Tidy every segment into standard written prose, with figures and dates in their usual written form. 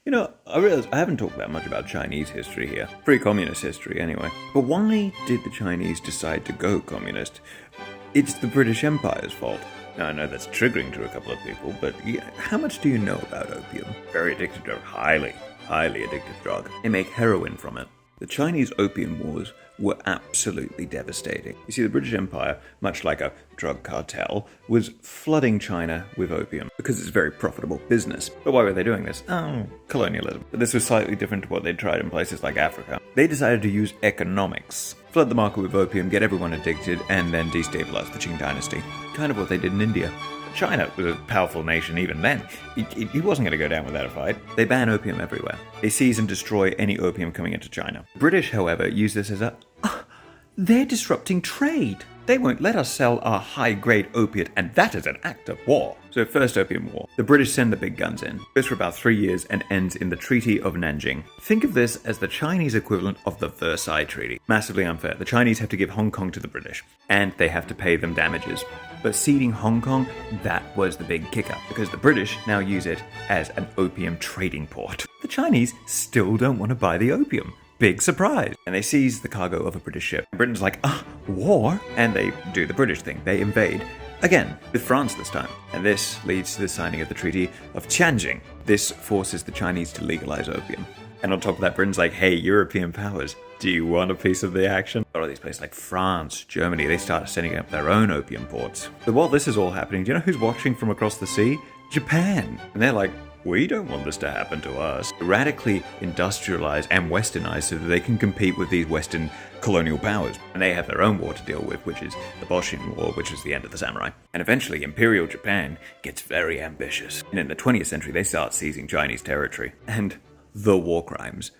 I realize I haven't talked that much about Chinese history here. Pre-communist history, anyway. But why did the Chinese decide to go communist? It's the British Empire's fault. Now, I know that's triggering to a couple of people, but how much do you know about opium? Very addictive drug. Highly addictive drug. They make heroin from it. The Chinese Opium Wars were absolutely devastating. You see, the British Empire, much like a drug cartel, was flooding China with opium because it's a very profitable business. But why were they doing this? Oh, colonialism. But this was slightly different to what they'd tried in places like Africa. They decided to use economics, flood the market with opium, get everyone addicted, and then destabilize the Qing dynasty. Kind of what they did in India. China was a powerful nation even then. It wasn't going to go down without a fight. They ban opium everywhere. They seize and destroy any opium coming into China. The British, however, use this as they're disrupting trade. They won't let us sell our high-grade opiate, and that is an act of war. So First Opium War. The British send the big guns in. Goes for about 3 years and ends in the Treaty of Nanjing. Think of this as the Chinese equivalent of the Versailles Treaty. Massively unfair. The Chinese have to give Hong Kong to the British, and they have to pay them damages. But ceding Hong Kong, that was the big kicker, because the British now use it as an opium trading port. The Chinese still don't want to buy the opium. Big surprise. And they seize the cargo of a British ship. Britain's like, war? And they do the British thing. They invade. Again, with France this time. And this leads to the signing of the Treaty of Tianjin. This forces the Chinese to legalize opium. And on top of that, Britain's like, hey, European powers, do you want a piece of the action? A lot of these places like France, Germany, they start setting up their own opium ports. But while this is all happening, do you know who's watching from across the sea? Japan. And they're like, we don't want this to happen to us. Radically industrialize and westernize so that they can compete with these Western colonial powers. And they have their own war to deal with, which is the Boshin War, which was the end of the samurai. And eventually, Imperial Japan gets very ambitious. And in the 20th century, they start seizing Chinese territory. And the war crimes.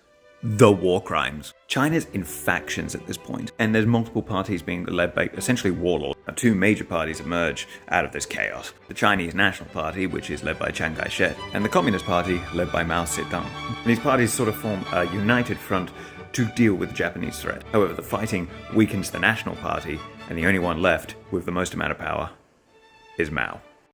China's in factions at this point, and there's multiple parties being led by essentially warlords. Now, two major parties emerge out of this chaos. The Chinese National Party, which is led by Chiang Kai-shek, and the Communist Party, led by Mao Zedong. And these parties sort of form a united front to deal with the Japanese threat. However, the fighting weakens the National Party, and the only one left with the most amount of power is Mao.